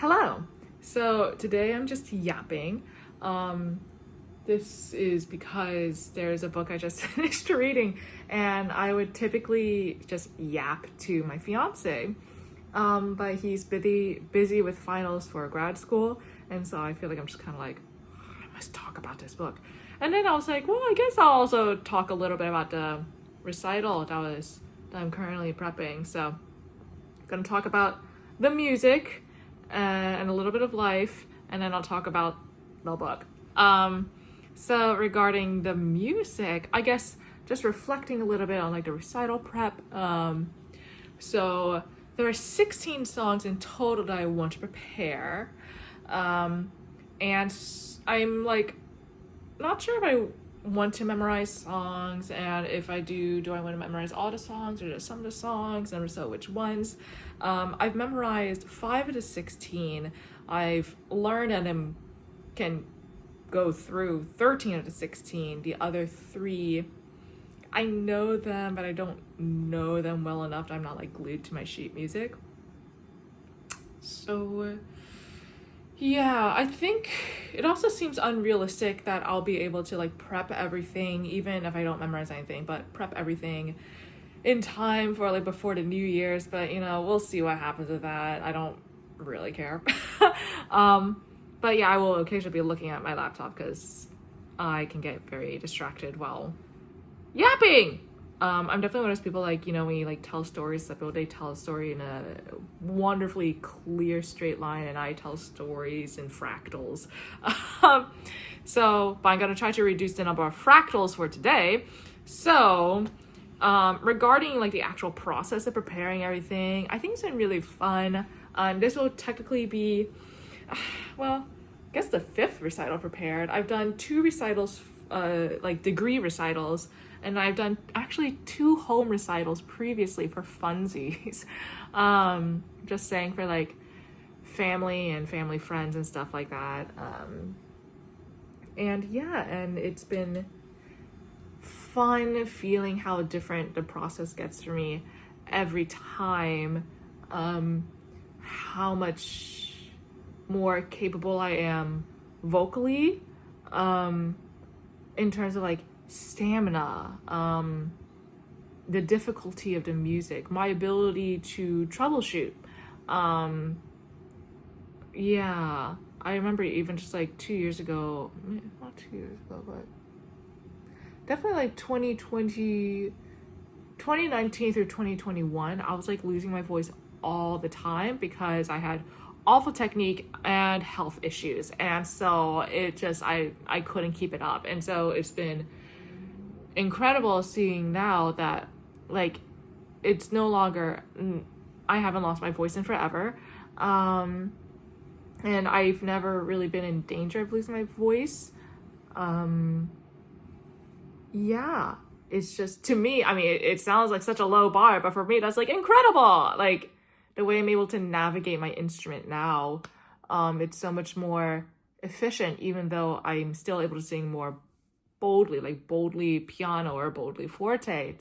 Hello. So today I'm just yapping. This is because there's a book I just finished reading, and I would typically just yap to my fiance. But he's busy with finals for grad school, and so I feel like I'm just kind of like, I must talk about this book. And then I was like, well, I guess I'll also talk a little bit about the recital that I'm currently prepping. So I'm gonna talk about the music and a little bit of life, and then I'll talk about the book. So regarding the music, I guess just reflecting a little bit on like the recital prep. So there are 16 songs in total that I want to prepare, and I'm like not sure if I want to memorize songs, and if I do I want to memorize all the songs or just some of the songs, and if so, which ones. I've memorized 5 of the 16. I've learned and can go through 13 of the 16. The other 3, I know them, but I don't know them well enough that I'm not like glued to my sheet music. So yeah, I think it also seems unrealistic that I'll be able to like prep everything, even if I don't memorize anything, but prep everything in time for like before the New Year's. But we'll see what happens with that. I don't really care. But yeah, I will occasionally be looking at my laptop because I can get very distracted while yapping. I'm definitely one of those people, like, when you like tell stories, people, they tell a story in a wonderfully clear straight line, and I tell stories in fractals. But I'm gonna try to reduce the number of fractals for today. So regarding like the actual process of preparing everything, I think it's been really fun. This will technically be, well, I guess the 5th recital prepared. I've done 2 recitals, like degree recitals, and I've done actually 2 home recitals previously for funsies. Just saying, for like family and family friends and stuff like that. And yeah, and it's been fun feeling how different the process gets for me every time. How much more capable I am vocally, in terms of like stamina, the difficulty of the music, my ability to troubleshoot. Yeah, I remember even just like 2 years ago, not 2 years ago, but definitely like 2019 through 2021, I was like losing my voice all the time because I had awful technique and health issues, and so it just I couldn't keep it up. And so it's been incredible seeing now that like it's no longer, I haven't lost my voice in forever, and I've never really been in danger of losing my voice. Yeah, it's just, to me, I mean, it sounds like such a low bar, but for me that's like incredible. Like the way I'm able to navigate my instrument now, it's so much more efficient, even though I'm still able to sing more boldly, like boldly piano or boldly forte.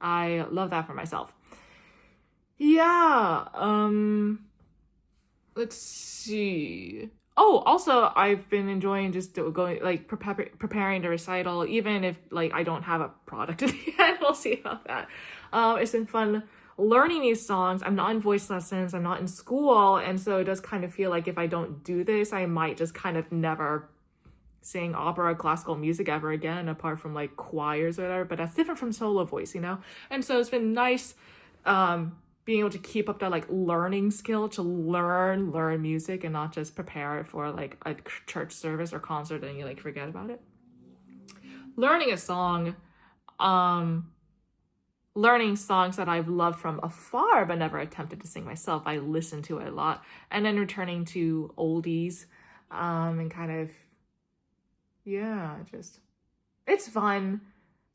I love that for myself. Yeah, let's see. Oh, also, I've been enjoying just going, like, preparing the recital, even if, like, I don't have a product at the end. We'll see about that. It's been fun learning these songs. I'm not in voice lessons. I'm not in school. And so it does kind of feel like if I don't do this, I might just kind of never sing opera or classical music ever again, apart from, like, choirs or whatever. But that's different from solo voice, And so it's been nice, being able to keep up that like learning skill to learn music and not just prepare it for like a church service or concert and you like forget about it. Learning a song, learning songs that I've loved from afar but never attempted to sing myself. I listen to it a lot, and then returning to oldies, and kind of, yeah, just, it's fun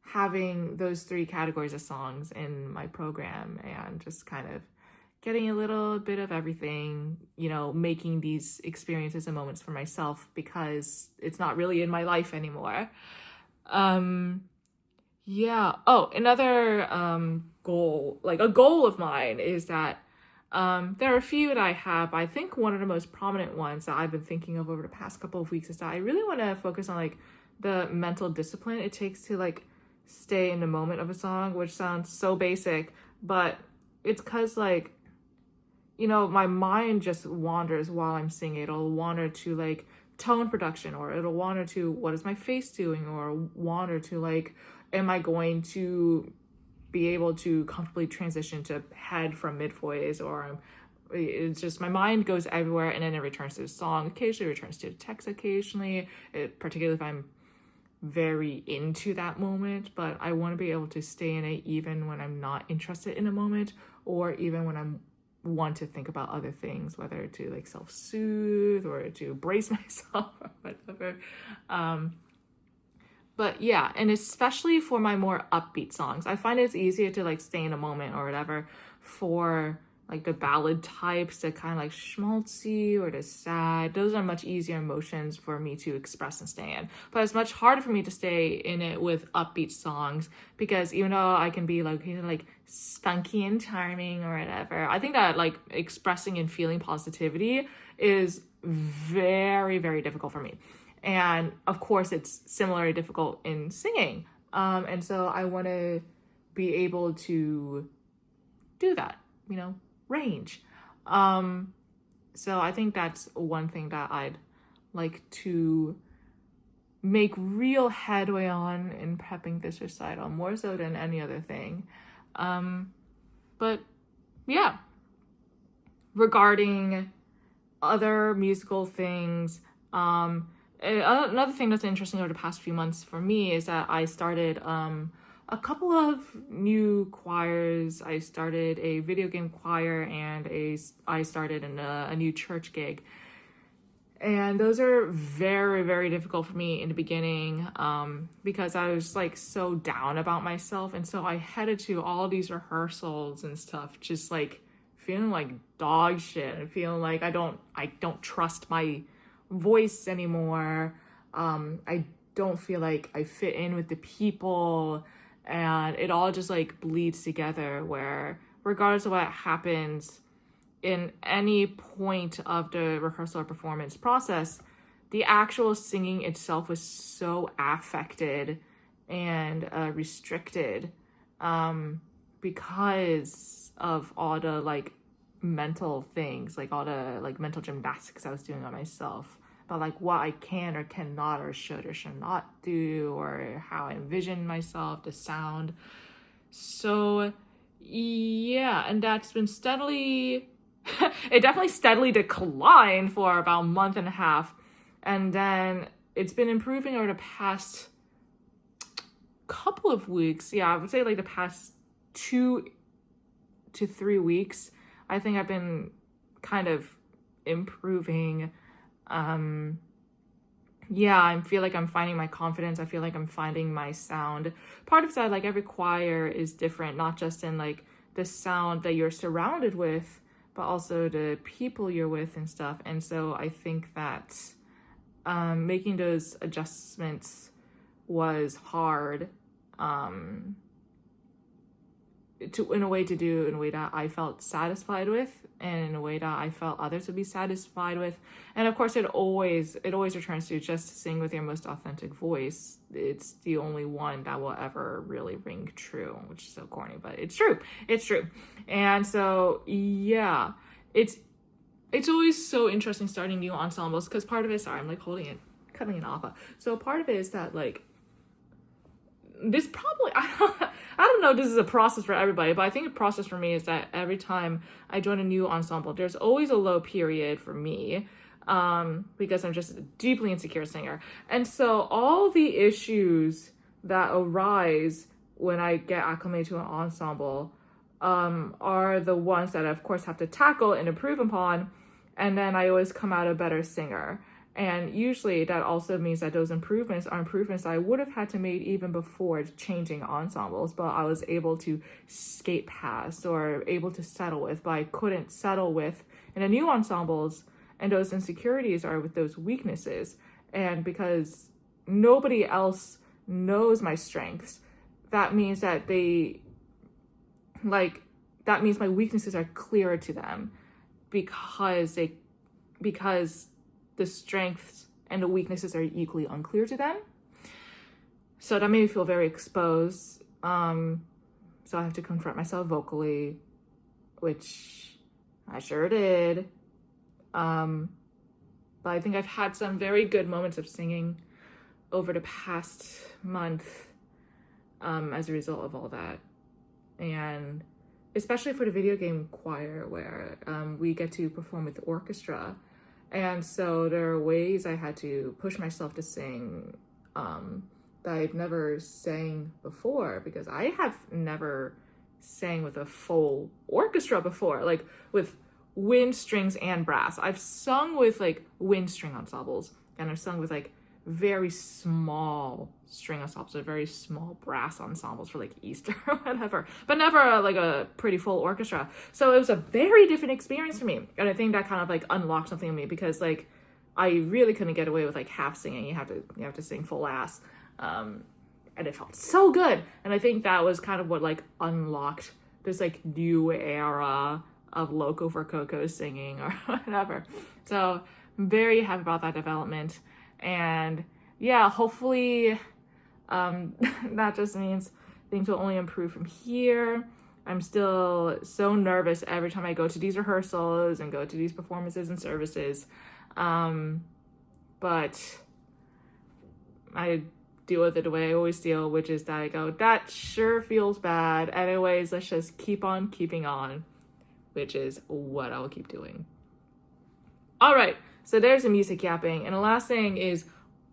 having those 3 categories of songs in my program and just kind of getting a little bit of everything, making these experiences and moments for myself because it's not really in my life anymore. Yeah. Oh, another goal, like a goal of mine is that There are a few that I have. I think one of the most prominent ones that I've been thinking of over the past couple of weeks is that I really want to focus on like the mental discipline it takes to like stay in the moment of a song, which sounds so basic, but it's because like, you know, my mind just wanders while I'm singing. It'll wander to like tone production, or it'll wander to what is my face doing, or wander to like, am I going to be able to comfortably transition to head from mid voice, or it's just my mind goes everywhere, and then it returns to the song occasionally, returns to the text occasionally, particularly if I'm very into that moment. But I want to be able to stay in it even when I'm not interested in a moment, or even when I'm want to think about other things, whether to like self-soothe or to brace myself or whatever. But yeah, and especially for my more upbeat songs, I find it's easier to like stay in a moment or whatever. For like the ballad types, the kind of like schmaltzy or the sad, those are much easier emotions for me to express and stay in. But it's much harder for me to stay in it with upbeat songs, because even though I can be like, you know, like spunky and charming or whatever, I think that like expressing and feeling positivity is very, very difficult for me. And of course, it's similarly difficult in singing. And so I want to be able to do that, you know, range. So I think that's one thing that I'd like to make real headway on in prepping this recital, more so than any other thing. But yeah, regarding other musical things, another thing that's interesting over the past few months for me is that I started a couple of new choirs. I started a video game choir, and I started a new church gig. And those are very, very difficult for me in the beginning, because I was like so down about myself. And so I headed to all these rehearsals and stuff, just like feeling like dog shit and feeling like I don't trust my voice anymore. I don't feel like I fit in with the people, and it all just like bleeds together, where regardless of what happens in any point of the rehearsal or performance process, the actual singing itself was so affected and restricted, because of all the like mental things, like all the like mental gymnastics I was doing on myself about like what I can or cannot or should not do, or how I envision myself, the sound. So yeah, and that's been steadily it definitely steadily declined for about a month and a half, and then it's been improving over the past couple of weeks. Yeah, I would say like the past 2 to 3 weeks, I think I've been kind of improving. Yeah, I feel like I'm finding my confidence. I feel like I'm finding my sound. Part of that, like every choir is different, not just in like the sound that you're surrounded with, but also the people you're with and stuff. And so I think that making those adjustments was hard, in a way that I felt satisfied with, and in a way that I felt others would be satisfied with. And of course, it always returns to just sing with your most authentic voice. It's the only one that will ever really ring true, which is so corny, but it's true. And so yeah, it's always so interesting starting new ensembles, because part of it, sorry, I'm like cutting it off. So part of it is that like this probably, I don't know if this is a process for everybody, but I think a process for me is that every time I join a new ensemble, there's always a low period for me, because I'm just a deeply insecure singer. And so all the issues that arise when I get acclimated to an ensemble are the ones that I, of course, have to tackle and improve upon, and then I always come out a better singer. And usually that also means that those improvements are improvements I would have had to make even before changing ensembles, but I was able to skate past or able to settle with, but I couldn't settle with in the new ensembles. And those insecurities are with those weaknesses. And because nobody else knows my strengths, that means that they like that means my weaknesses are clearer to them because the strengths and the weaknesses are equally unclear to them. So that made me feel very exposed. So I have to confront myself vocally, which I sure did. But I think I've had some very good moments of singing over the past month as a result of all that. And especially for the video game choir, where we get to perform with the orchestra. And so there are ways I had to push myself to sing that I've never sang before, because I have never sang with a full orchestra before, like with wind, strings, and brass. I've sung with like wind string ensembles, and I've sung with like very small string ensembles or very small brass ensembles for like Easter or whatever, but never like a pretty full orchestra. So it was a very different experience for me, and I think that kind of like unlocked something in me, because like I really couldn't get away with like half singing. You have to sing full ass, and it felt so good. And I think that was kind of what like unlocked this like new era of Loco for Coco singing or whatever. So I'm very happy about that development. And yeah, hopefully that just means things will only improve from here. I'm still so nervous every time I go to these rehearsals and go to these performances and services. But I deal with it the way I always deal, which is that I go, that sure feels bad. Anyways, let's just keep on keeping on, which is what I'll keep doing. All right, so there's the music yapping. And the last thing is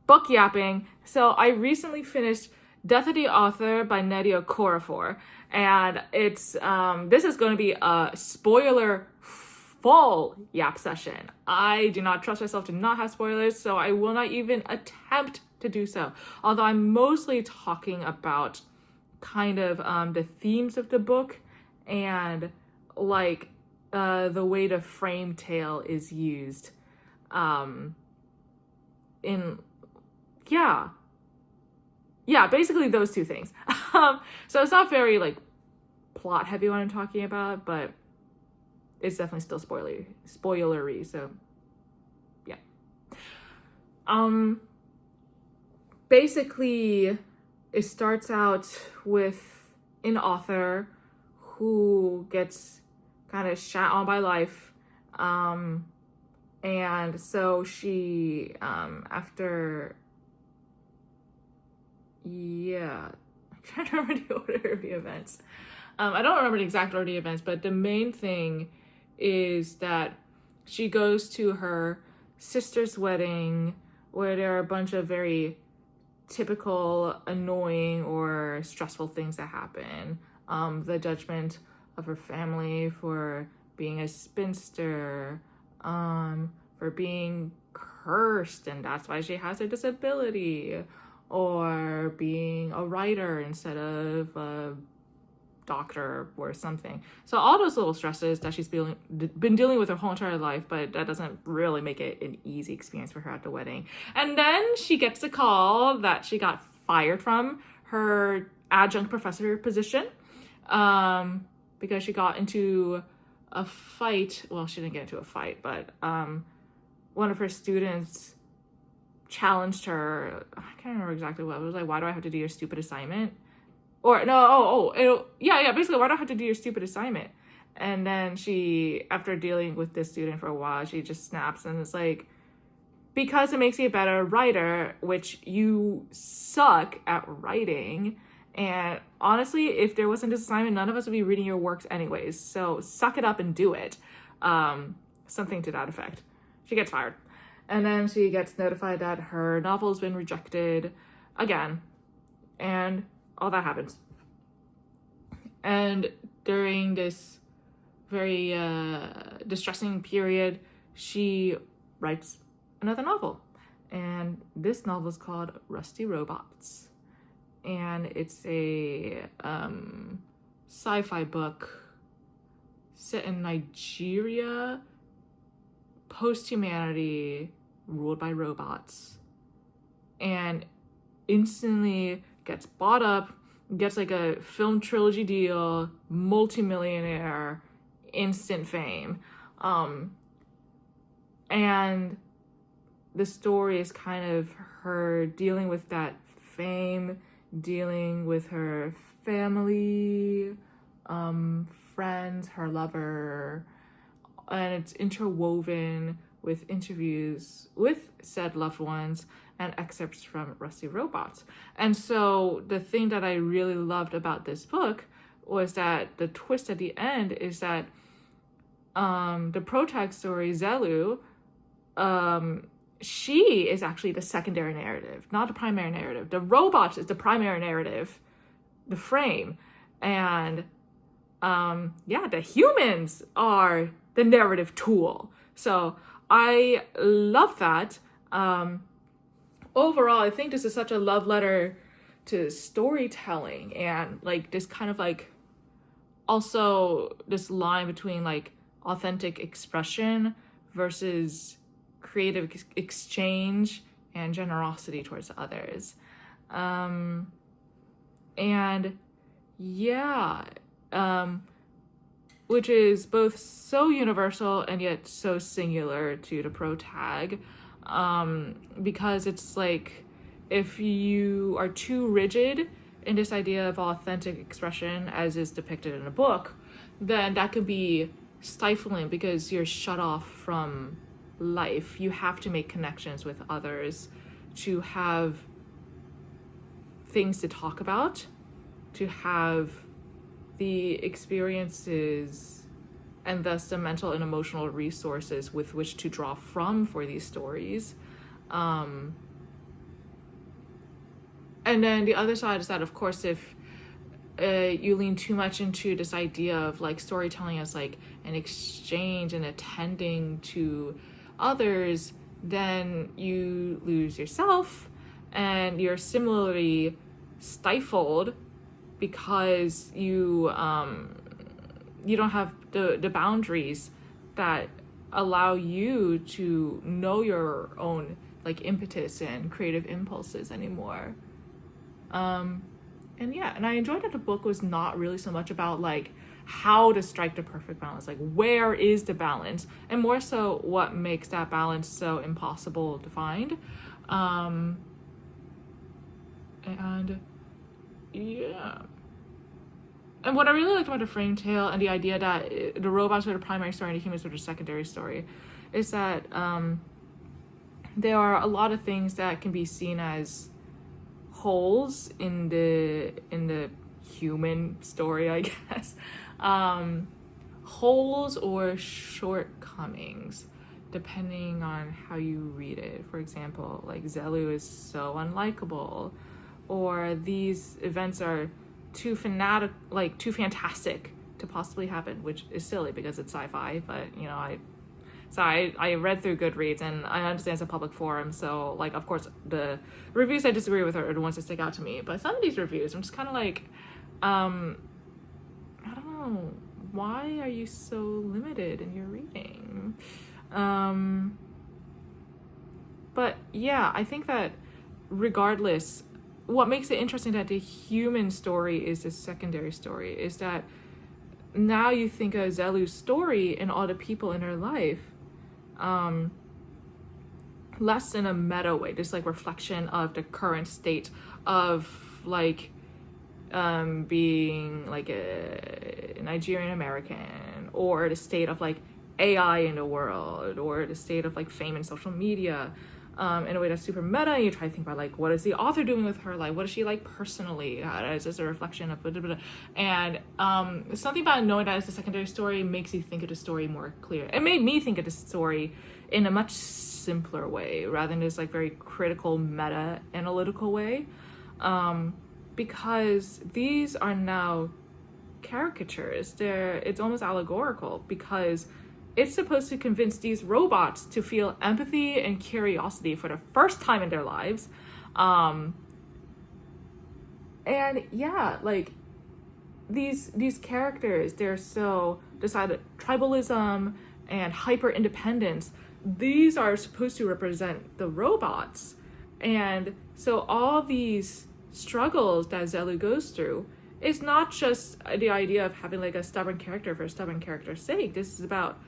book yapping. So I recently finished Death of the Author by Nnedi Okorafor. And it's this is going to be a spoiler full yap session. I do not trust myself to not have spoilers, so I will not even attempt to do so. Although I'm mostly talking about kind of the themes of the book and like the way the frame tale is used basically those two things. So it's not very like plot heavy what I'm talking about, but it's definitely still spoilery, so yeah. Basically it starts out with an author who gets kind of shat on by life, and so she after I'm trying to remember the order of the events. I don't remember the exact order of the events, but the main thing is that she goes to her sister's wedding, where there are a bunch of very typical annoying or stressful things that happen. The judgment of her family for being a spinster, for being cursed, and that's why she has a disability, or being a writer instead of a doctor or something. So all those little stresses that she's been dealing with her whole entire life, but that doesn't really make it an easy experience for her at the wedding. And then she gets a call that she got fired from her adjunct professor position because she got into a fight. Well, she didn't get into a fight, but one of her students challenged her. I can't remember exactly what it was. Like, why do I have to do your stupid assignment? Or no, basically, why do I have to do your stupid assignment? And then she, after dealing with this student for a while, she just snaps and is like, because it makes you a better writer, which you suck at writing. And honestly, if there wasn't this assignment, none of us would be reading your works anyways. So suck it up and do it. Something to that effect. She gets fired. And then she gets notified that her novel has been rejected again. And all that happens. And during this very distressing period, she writes another novel. And this novel is called Rusty Robots. And it's a sci-fi book set in Nigeria, post-humanity, ruled by robots. And instantly gets bought up gets like a film trilogy deal, multimillionaire, instant fame. And the story is kind of her dealing with that fame, dealing with her family, friends, her lover, and it's interwoven with interviews with said loved ones and excerpts from Rusty Robots. And so the thing that I really loved about this book was that the twist at the end is that the protag story, Zelu, she is actually the secondary narrative, not the primary narrative. The robots is the primary narrative, the frame. And the humans are the narrative tool. So I love that. Overall, I think this is such a love letter to storytelling, and like this kind of like also this line between like authentic expression versus creative exchange and generosity towards others. Which is both so universal and yet so singular to the protag, because it's like if you are too rigid in this idea of authentic expression as is depicted in a book, then that could be stifling because you're shut off from life. You have to make connections with others to have things to talk about, to have the experiences and thus the mental and emotional resources with which to draw from for these stories. And then the other side is that, of course, if you lean too much into this idea of like storytelling as like an exchange and attending to others, then you lose yourself and you're similarly stifled because you don't have the boundaries that allow you to know your own like impetus and creative impulses anymore. And I enjoyed that the book was not really so much about like how to strike the perfect balance, like where is the balance, and more so what makes that balance so impossible to find. And what I really liked about the frame tale and the idea that the robots are the primary story and the humans are the secondary story is that there are a lot of things that can be seen as holes in the human story, I guess. Holes or shortcomings, depending on how you read it. For example, like Zelu is so unlikable, or these events are too fantastic to possibly happen, which is silly because it's sci-fi. But I read through Goodreads and I understand it's a public forum, so like of course the reviews I disagree with are the ones that stick out to me. But some of these reviews I'm just kind of like, I don't know, why are you so limited in your reading? But yeah, I think that regardless, what makes it interesting that the human story is the secondary story is that now you think of Zelu's story and all the people in her life less in a meta way, just like reflection of the current state of like being like a Nigerian American, or the state of like AI in the world, or the state of like fame and social media, in a way that's super meta. And you try to think about like, what is the author doing with her life? What is she like personally? Is this a reflection of blah, blah, blah. And something about knowing that it's a secondary story makes you think of the story more clear. It made me think of the story in a much simpler way rather than this like very critical meta analytical way, because these are now caricatures. It's almost allegorical because it's supposed to convince these robots to feel empathy and curiosity for the first time in their lives. And yeah, like these characters, they're so decided tribalism and hyper independence. These are supposed to represent the robots. And so all these struggles that Zelu goes through is not just the idea of having like a stubborn character for a stubborn character's sake. This is about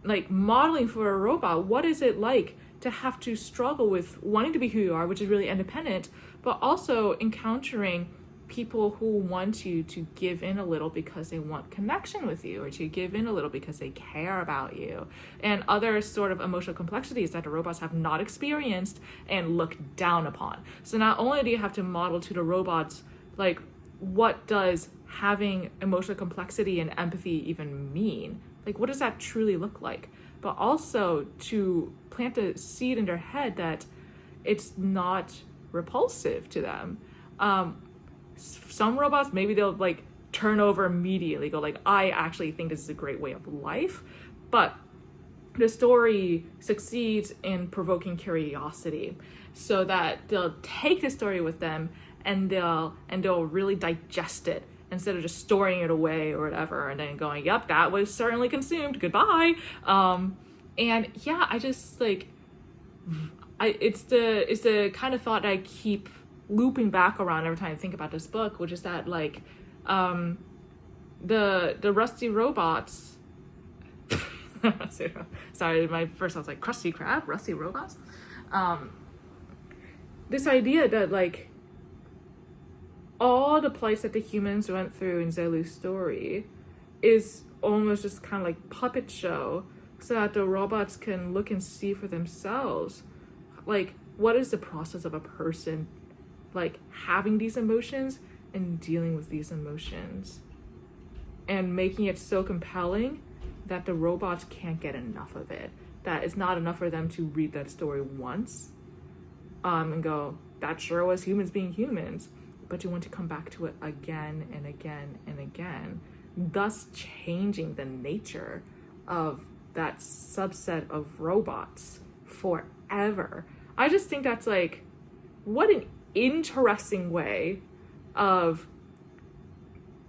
like modeling for a robot. What is it like to have to struggle with wanting to be who you are, which is really independent, but also encountering people who want you to give in a little because they want connection with you, or to give in a little because they care about you, and other sort of emotional complexities that the robots have not experienced and look down upon. So not only do you have to model to the robots like what does having emotional complexity and empathy even mean, like what does that truly look like, but also to plant a seed in their head that it's not repulsive to them. Some robots, maybe they'll like turn over immediately, go like, I actually think this is a great way of life. But the story succeeds in provoking curiosity so that they'll take the story with them and they'll really digest it instead of just storing it away or whatever and then going, yep, that was certainly consumed, goodbye. And yeah, I just like, it's the kind of thought that I keep looping back around every time I think about this book, which is that like the rusty robots sorry, my first thought was like Krusty Krab, rusty robots. This idea that like all the plights that the humans went through in Zelu's story is almost just kind of like puppet show so that the robots can look and see for themselves like what is the process of a person like having these emotions and dealing with these emotions, and making it so compelling that the robots can't get enough of it, that it's not enough for them to read that story once and go, that sure was humans being humans, but you want to come back to it again and again and again, thus changing the nature of that subset of robots forever. I just think that's like, what an interesting way of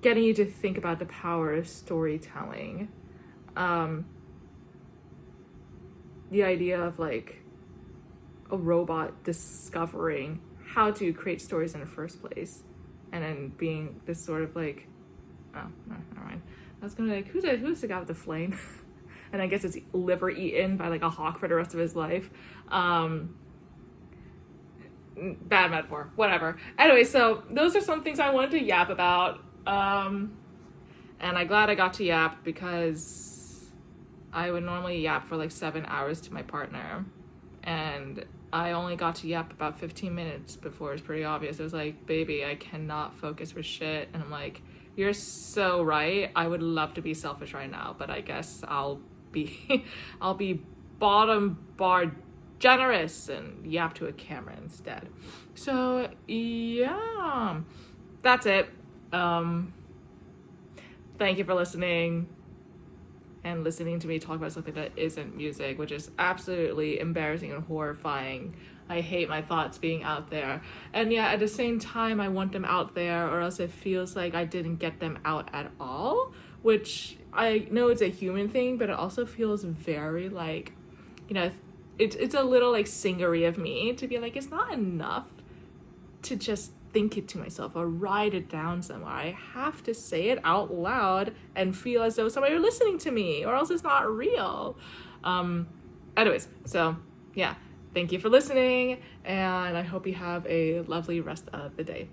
getting you to think about the power of storytelling. The idea of like a robot discovering how to create stories in the first place, and then being this sort of like, oh, no, never mind. I was gonna be like, who's the guy with the flame? And I guess it's liver eaten by like a hawk for the rest of his life. Bad metaphor, whatever. Anyway, so those are some things I wanted to yap about. And I'm glad I got to yap because I would normally yap for like 7 hours to my partner. And I only got to yap about 15 minutes before it was pretty obvious. It was like, baby, I cannot focus for shit. And I'm like, you're so right. I would love to be selfish right now, but I guess I'll be bottom bar generous and yap to a camera instead. So yeah, that's it. Thank you for listening and listening to me talk about something that isn't music, which is absolutely embarrassing and horrifying. I hate my thoughts being out there. And yeah, at the same time, I want them out there, or else it feels like I didn't get them out at all, which I know it's a human thing, but it also feels very like, you know, it's a little like singery of me to be like, it's not enough to just think it to myself or write it down somewhere. I have to say it out loud and feel as though somebody are listening to me, or else it's not real. Anyways, so yeah, thank you for listening, and I hope you have a lovely rest of the day.